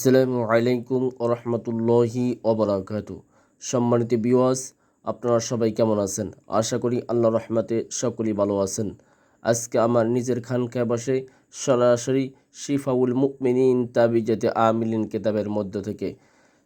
আসসালামু আলাইকুম ওরহমতুল্লাহি ওবরাকাতু। সম্মানিত ভিউয়ার্স, আপনারা সবাই কেমন আছেন? আশা করি আল্লাহর রহমতে সকলেই ভালো আছেন। আজকে আমার নিজের খানকায় বসে সরাসরি শিফাউল মুমিনিন তাবিজাতে আমিলিন কিতাবের মধ্য থেকে,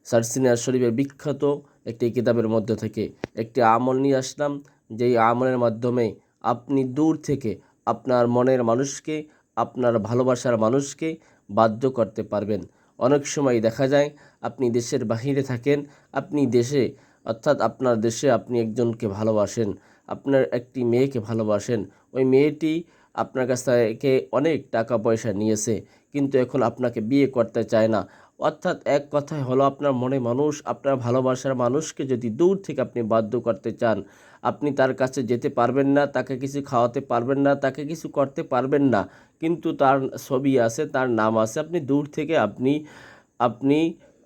সারসিনা শরীফের বিখ্যাত একটি কিতাবের মধ্য থেকে একটি আমল নিয়ে আসলাম, যেই আমলের মাধ্যমে আপনি দূর থেকে আপনার মনের মানুষকে, আপনার ভালোবাসার মানুষকে বাধ্য করতে পারবেন। অনেক সময় দেখা যায় আপনি দেশের বাহিরে থাকেন, আপনি দেশে অর্থাৎ আপনার দেশে আপনি একজনকে ভালোবাসেন, আপনার একটি মেয়েকে ভালোবাসেন। ওই মেয়েটি আপনার কাছ থেকে অনেক টাকা পয়সা নিয়েছে, কিন্তু এখন আপনাকে বিয়ে করতে চায় না। অর্থাৎ এক কথায় হলো, আপনার মনে মানুষ, আপনার ভালোবাসার মানুষকে যদি দূর থেকে আপনি বাধ্য করতে চান, আপনি তার কাছে যেতে পারবেন না, তাকে কিছু খাওয়াতে পারবেন না, তাকে কিছু করতে পারবেন না, কিন্তু তার ছবি আছে, তার নাম আছে, আপনি দূর থেকে আপনি আপনি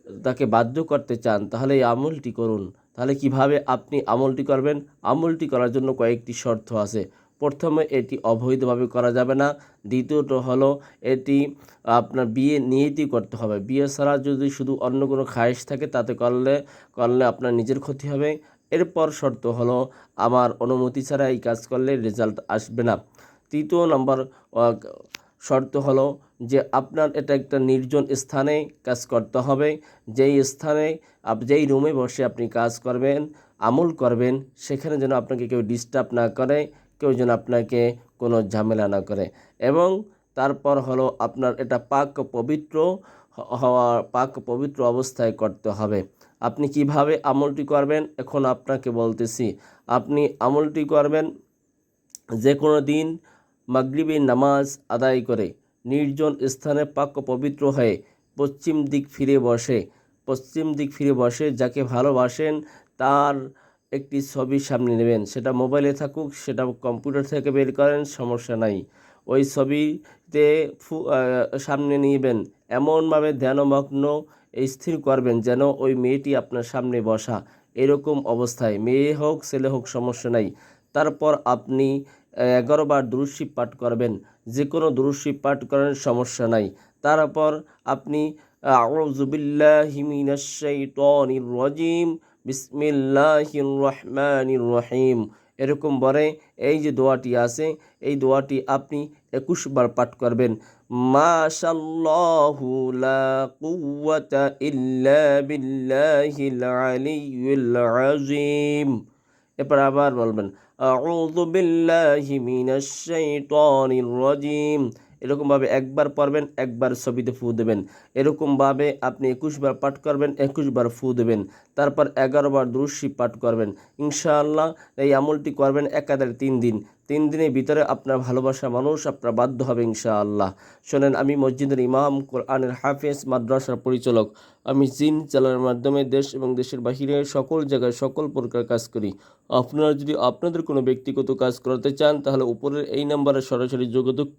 তাকে বাধ্য করতে চান, তাহলে এই আমলটি করুন। তাহলে কিভাবে আপনি আমলটি করবেন? আমলটি করার জন্য কয়েকটি শর্ত আছে। প্রথমে, এটি অবৈধভাবে করা যাবে না। দ্বিতীয়ত হলো, এটি আপনার বিয়ে নিয়েই করতে হবে। বিয়ে ছাড়া যদি শুধু অন্য কোনো খায়েশ থাকে, তাতে করলে আপনার নিজের ক্ষতি হবে। এরপর শর্ত হলো, আমার অনুমতি ছাড়া এই কাজ করলে রেজাল্ট আসবে না। তৃতীয় নম্বর শর্ত হলো যে আপনার এটা একটা নির্জন স্থানে কাজ করতে হবে। যেই স্থানে যেই রুমে বসে আপনি কাজ করবেন, আমল করবেন, সেখানে যেন আপনাকে কেউ ডিস্টার্ব না করে, কেউ যেন আপনাকে কোনো ঝামেলা না করে। এবং তারপর হলো, আপনার এটা পাক পবিত্র অবস্থায় করতে হবে। আপনি কিভাবে আমলটি করবেন এখন আপনাকে বলতেছি। আপনি আমলটি করবেন যে কোনো দিন মাগরিবের নামাজ আদায় করে নির্জন স্থানে পাক পবিত্র হয়ে পশ্চিম দিক ফিরে বসে যাকে ভালোবাসেন তার একটি ছবি সামনে নেবেন। সেটা মোবাইলে থাকুক, সেটা কম্পিউটার থেকে বের করেন, সমস্যা নাই। ওই ছবিতে সামনে নিবেন, এমনভাবে ধ্যানমগ্ন স্থির করবেন যেন ওই মেয়েটি আপনার সামনে বসা। এরকম অবস্থায়, মেয়ে হোক ছেলে হোক, সমস্যা নাই। তারপর আপনি 11 বার দুরূদ শরীফ পাঠ করবেন। যে কোনো দুরূদ শরীফ পাঠ করেন, সমস্যা নাই। তারপর আপনি আউযু বিল্লাহি মিনাশ শাইতানির রাজিম, বিসমিল্লাহির রহমানির রহিম এরকম বলে এই যে দোয়াটি আছে, এই দোয়াটি আপনি 21 বার পাঠ করবেন। মাশাআল্লাহু লা কুওয়াতা ইল্লা বিল্লাহিল আলিয়্যিল আযীম। এরপর আবার বলবেন আউযু বিল্লাহি মিনাশ শাইতানির রাজিম। এরকমভাবে একবার পড়বেন, একবার ছবিতে ফু দেবেন। এরকমভাবে আপনি 21 বার পাঠ করবেন, 21 বার ফু দেবেন। তারপর 11 বার দুরূদ শরীফ পাঠ করবেন। ইনশাআল্লাহ এই আমলটি করবেন একাধারে 3 দিন। 3 দিনের ভিতরে আপনার ভালোবাসা মানুষ আপনার বাধ্য হবে ইনশাআল্লাহ। শোনেন, আমি মসজিদের ইমাম, কোরআনের হাফেজ, মাদ্রাসার পরিচালক। আমি জিন চালানোর মাধ্যমে দেশ এবং দেশের বাহিরে সকল জায়গায় সকল প্রকার কাজ করি। আপনারা যদি আপনাদের কোনো ব্যক্তিগত কাজ করাতে চান, তাহলে উপরের এই নাম্বারে সরাসরি যোগাযোগ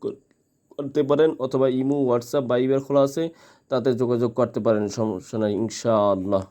করতে পারেন, অথবা ইমো, হোয়াটসঅ্যাপ বা ইমেল খোলা আছে, তাতে যোগাযোগ করতে পারেন, সমস্যা নাই ইনশাআল্লাহ।